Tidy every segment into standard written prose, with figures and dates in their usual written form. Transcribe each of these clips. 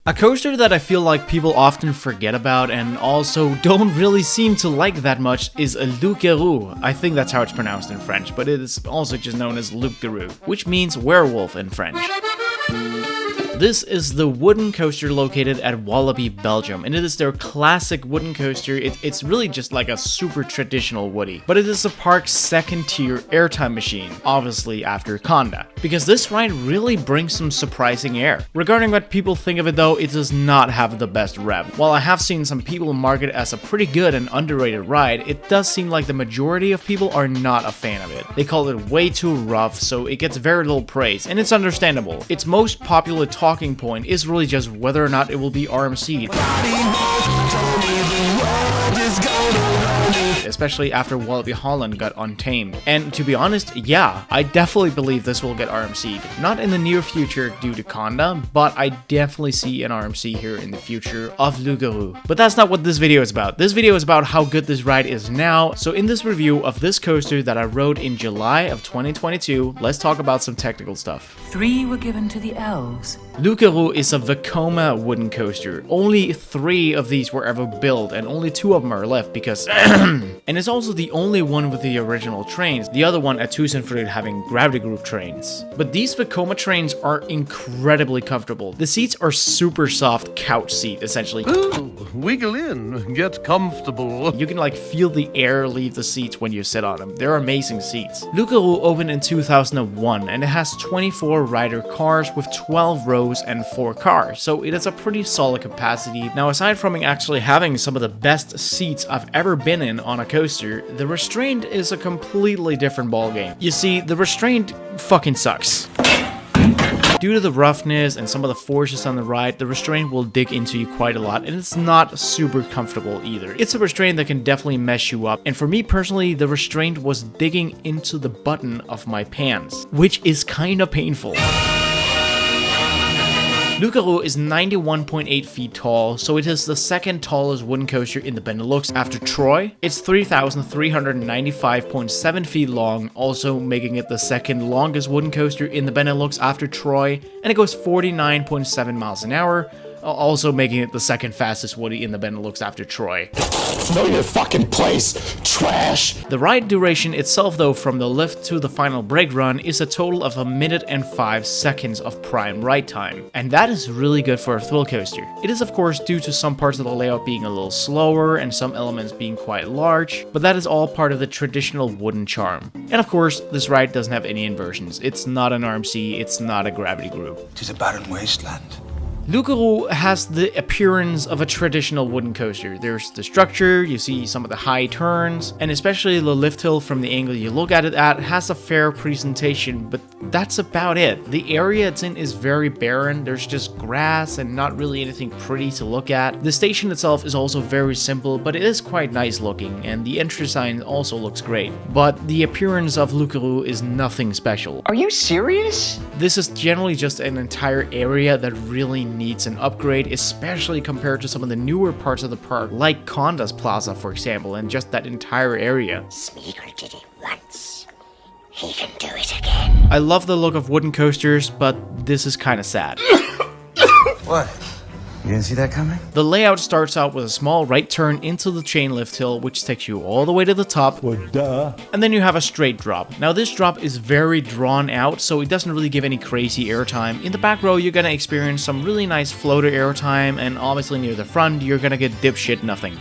A coaster that I feel like people often forget about and also don't really seem to like that much is a Loup-Garou. I think that's how it's pronounced in French, but it is also just known as Loup-Garou, which means werewolf in French. This is the wooden coaster located at Walibi Belgium, and it is their classic wooden coaster. It's really just like a super traditional woody, but it is the park's second tier airtime machine, obviously after Conda, because this ride really brings some surprising air. Regarding what people think of it though, it does not have the best rep. While I have seen some people mark it as a pretty good and underrated ride, it does seem like the majority of people are not a fan of it. They call it way too rough, so it gets very little praise, and it's understandable. Its most popular talking point is really just whether or not it will be RMC'd. Especially after Walibi Holland got untamed. And to be honest, yeah, I definitely believe this will get RMC'd. Not in the near future due to Conda, but I definitely see an RMC here in the future of Loup-Garou. But that's not what this video is about. This video is about how good this ride is now. So in this review of this coaster that I rode in July of 2022, let's talk about some technical stuff. 3 were given to the elves. Loup-Garou is a Vekoma wooden coaster. Only 3 of these were ever built, and only 2 of them are left because and it's also the only one with the original trains, the other one at Tusenfryd having gravity group trains. But these Vekoma trains are incredibly comfortable. The seats are super soft couch seat, essentially. Ooh, wiggle in, get comfortable. You can like feel the air leave the seats when you sit on them. They're amazing seats. Loup-Garou opened in 2001 and it has 24 rider cars with 12 rows and 4 cars, so it is a pretty solid capacity. Now, aside from actually having some of the best seats I've ever been in on a coaster, the restraint is a completely different ballgame. You see, the restraint fucking sucks. Due to the roughness and some of the forces on the ride, the restraint will dig into you quite a lot, and it's not super comfortable either. It's a restraint that can definitely mess you up, and for me personally, the restraint was digging into the button of my pants, which is kind of painful. Loup-Garou is 91.8 feet tall, so it is the second tallest wooden coaster in the Benelux after Troy. It's 3,395.7 feet long, also making it the second longest wooden coaster in the Benelux after Troy, and it goes 49.7 miles an hour, also making it the second fastest woody in the Benelux after Troy. Know your fucking place, trash! The ride duration itself though, from the lift to the final brake run, is a total of 1 minute and 5 seconds of prime ride time. And that is really good for a thrill coaster. It is of course due to some parts of the layout being a little slower and some elements being quite large, but that is all part of the traditional wooden charm. And of course, this ride doesn't have any inversions. It's not an RMC, it's not a gravity group. 'Tis a barren wasteland. Loup-Garou has the appearance of a traditional wooden coaster. There's the structure, you see some of the high turns, and especially the lift hill from the angle you look at it at has a fair presentation, but that's about it. The area it's in is very barren, there's just grass and not really anything pretty to look at. The station itself is also very simple, but it is quite nice looking, and the entry sign also looks great. But the appearance of Loup-Garou is nothing special. Are you serious? This is generally just an entire area that really needs an upgrade, especially compared to some of the newer parts of the park, like Conda's Plaza, for example, and just that entire area. Smeagol did it once. He can do it again. I love the look of wooden coasters, but this is kind of sad. What? You didn't see that coming? The layout starts out with a small right turn into the chain lift hill, which takes you all the way to the top. Well, duh. And then you have a straight drop. Now this drop is very drawn out, so it doesn't really give any crazy airtime. In the back row, you're gonna experience some really nice floater airtime, and obviously near the front, you're gonna get dipshit nothing.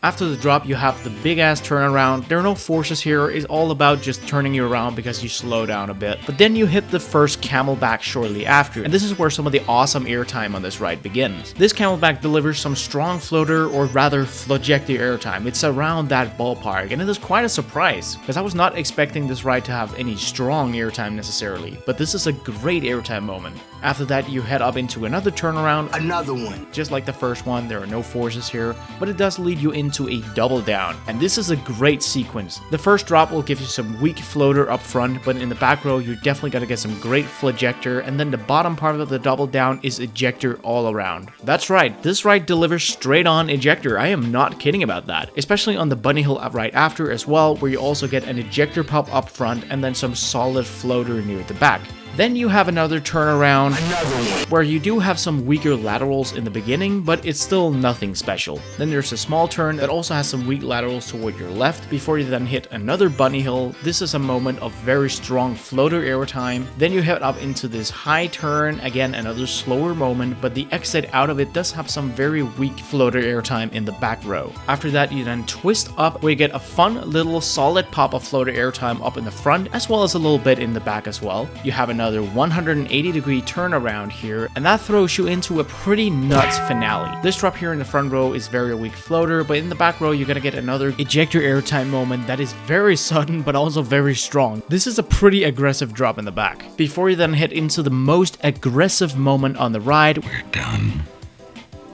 After the drop, you have the big ass turnaround. There are no forces here, it's all about just turning you around because you slow down a bit. But then you hit the first camelback shortly after, and this is where some of the awesome airtime on this ride begins. This camelback delivers some strong floater, or rather flojector airtime. It's around that ballpark, and it is quite a surprise, because I was not expecting this ride to have any strong airtime necessarily, but this is a great airtime moment. After that, you head up into another turnaround. Another one. Just like the first one, there are no forces here, but it does lead you into a double down, and this is a great sequence. The first drop will give you some weak floater up front, but in the back row, you're definitely gonna get some great flojector, and then the bottom part of the double down is ejector all around. That's right, this ride delivers straight on ejector. I am not kidding about that. Especially on the bunny hill right after as well, where you also get an ejector pop up front and then some solid floater near the back. Then you have another turnaround where you do have some weaker laterals in the beginning, but it's still nothing special. Then there's a small turn that also has some weak laterals toward your left before you then hit another bunny hill. This is a moment of very strong floater airtime. Then you head up into this high turn, again another slower moment, but the exit out of it does have some very weak floater airtime in the back row. After that you then twist up where you get a fun little solid pop of floater airtime up in the front as well as a little bit in the back as well. You have another 180-degree turnaround here, and that throws you into a pretty nuts finale. This drop here in the front row is very weak floater, but in the back row you're gonna get another ejector airtime moment that is very sudden but also very strong. This is a pretty aggressive drop in the back. Before you then head into the most aggressive moment on the ride. We're done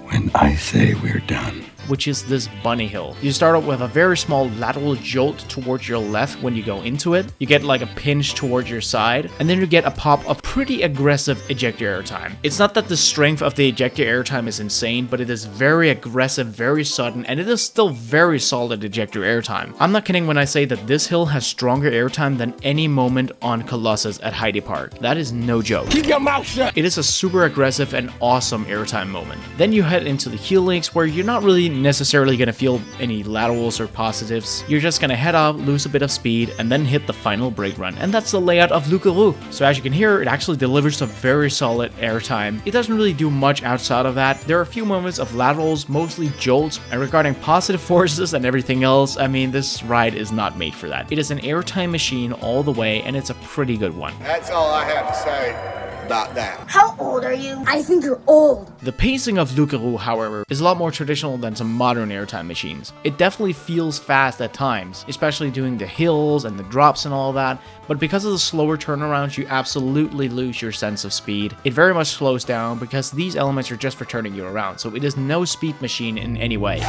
when I say we're done. Which is this bunny hill. You start out with a very small lateral jolt towards your left when you go into it. You get like a pinch towards your side, and then you get a pop of pretty aggressive ejector airtime. It's not that the strength of the ejector airtime is insane, but it is very aggressive, very sudden, and it is still very solid ejector airtime. I'm not kidding when I say that this hill has stronger airtime than any moment on Colossus at Heidi Park. That is no joke. Keep your mouth shut! It is a super aggressive and awesome airtime moment. Then you head into the heel links where you're not really necessarily going to feel any laterals or positives. You're just going to head up, lose a bit of speed, and then hit the final brake run. And that's the layout of Loup-Garou. So as you can hear, it actually delivers a very solid airtime. It doesn't really do much outside of that. There are a few moments of laterals, mostly jolts, and regarding positive forces and everything else, I mean, this ride is not made for that. It is an airtime machine all the way, and it's a pretty good one. That's all I have to say about that. How old are you? I think you're old. The pacing of Loup-Garou, however, is a lot more traditional than some modern airtime machines. It definitely feels fast at times, especially doing the hills and the drops and all that, but because of the slower turnarounds, you absolutely lose your sense of speed. It very much slows down because these elements are just for turning you around, so it is no speed machine in any way.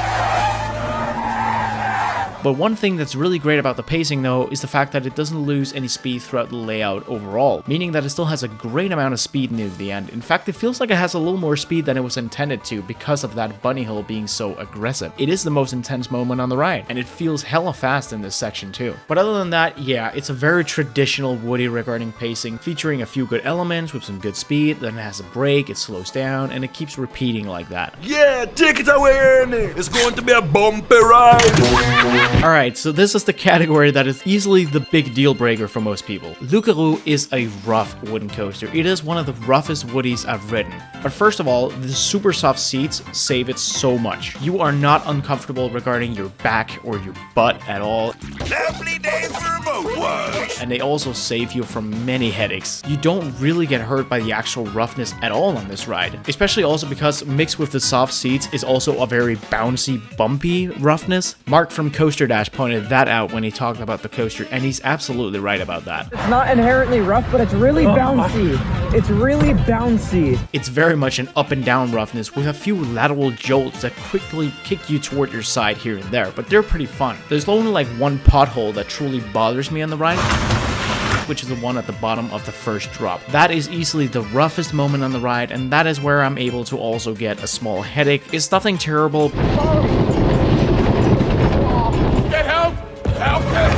But one thing that's really great about the pacing though is the fact that it doesn't lose any speed throughout the layout overall, meaning that it still has a great amount of speed near the end. In fact, it feels like it has a little more speed than it was intended to because of that bunny hill being so aggressive. It is the most intense moment on the ride, and it feels hella fast in this section too. But other than that, yeah, it's a very traditional Woody regarding pacing, featuring a few good elements with some good speed, then it has a break, it slows down, and it keeps repeating like that. Yeah, tickets are wearing it. It's going to be a bumpy ride. Alright, so this is the category that is easily the big deal breaker for most people. Loup-Garou is a rough wooden coaster. It is one of the roughest Woodies I've ridden. But first of all, the super soft seats save it so much. You are not uncomfortable regarding your back or your butt at all. Lovely day for a boat wash. And they also save you from many headaches. You don't really get hurt by the actual roughness at all on this ride. Especially also because mixed with the soft seats is also a very bouncy, bumpy roughness. Mark from CoasterDash pointed that out when he talked about the coaster, and he's absolutely right about that. It's not inherently rough, but it's really bouncy. It's really bouncy. It's very much an up and down roughness with a few lateral jolts that quickly kick you toward your side here and there, but they're pretty fun. There's only like one pothole that truly bothers me on the ride, which is the one at the bottom of the first drop. That is easily the roughest moment on the ride, and that is where I'm able to also get a small headache. It's nothing terrible.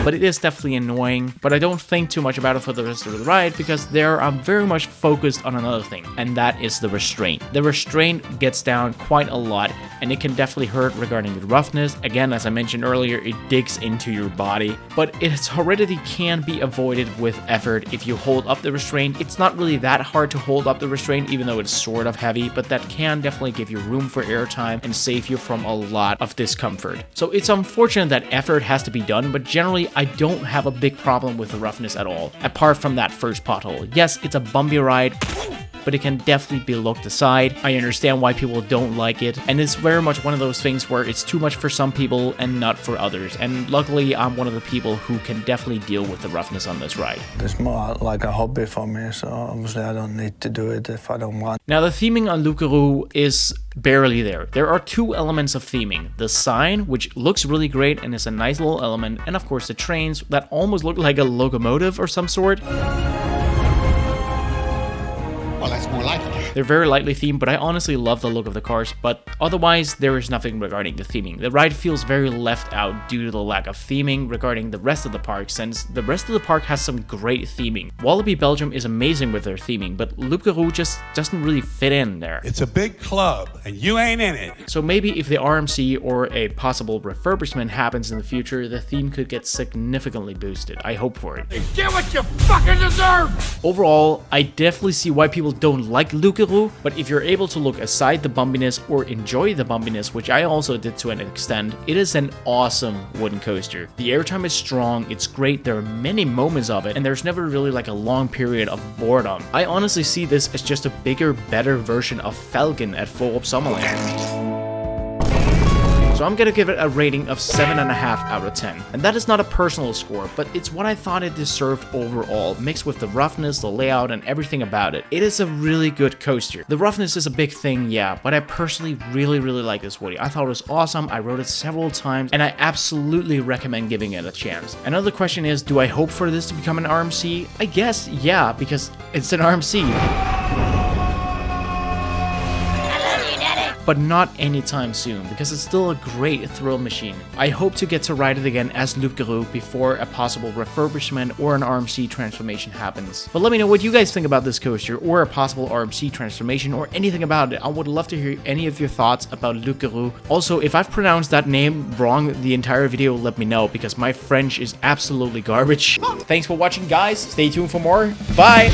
But it is definitely annoying, but I don't think too much about it for the rest of the ride because there I'm very much focused on another thing, and that is the restraint. The restraint gets down quite a lot, and it can definitely hurt regarding the roughness. Again, as I mentioned earlier, it digs into your body, but its horridity can be avoided with effort if you hold up the restraint. It's not really that hard to hold up the restraint, even though it's sort of heavy, but that can definitely give you room for airtime and save you from a lot of discomfort. So it's unfortunate that effort has to be done, but generally I don't have a big problem with the roughness at all, apart from that first pothole. Yes, it's a bumpy ride, but it can definitely be looked aside. I understand why people don't like it, and it's very much one of those things where it's too much for some people and not for others, and luckily I'm one of the people who can definitely deal with the roughness on this ride. It's more like a hobby for me, so obviously I don't need to do it if I don't want. Now the theming on Loup-Garou is barely there. There are two elements of theming. The sign, which looks really great and is a nice little element, and of course the trains that almost look like a locomotive or some sort. Well, that's more like it. They're very lightly themed, but I honestly love the look of the cars, but otherwise there is nothing regarding the theming. The ride feels very left out due to the lack of theming regarding the rest of the park, since the rest of the park has some great theming. Walibi Belgium is amazing with their theming, but Loup-Garou just doesn't really fit in there. It's a big club, and you ain't in it. So maybe if the RMC or a possible refurbishment happens in the future, the theme could get significantly boosted. I hope for it. Get what you fucking deserve! Overall, I definitely see why people don't like Loup-Garou, but if you're able to look aside the bumpiness or enjoy the bumpiness, which I also did to an extent, it is an awesome wooden coaster. The airtime is strong, it's great, there are many moments of it, and there's never really like a long period of boredom. I honestly see this as just a bigger, better version of Falcon at Voorop Sommerland. So I'm gonna give it a rating of 7.5 out of 10. And that is not a personal score, but it's what I thought it deserved overall, mixed with the roughness, the layout, and everything about it. It is a really good coaster. The roughness is a big thing, yeah, but I personally really like this Woody. I thought it was awesome, I rode it several times, and I absolutely recommend giving it a chance. Another question is, do I hope for this to become an RMC? I guess, yeah, because it's an RMC. But not anytime soon, because it's still a great thrill machine. I hope to get to ride it again as Loup-Garou before a possible refurbishment or an RMC transformation happens. But let me know what you guys think about this coaster, or a possible RMC transformation, or anything about it. I would love to hear any of your thoughts about Loup-Garou. Also, if I've pronounced that name wrong the entire video, let me know, because my French is absolutely garbage. Thanks for watching, guys. Stay tuned for more. Bye!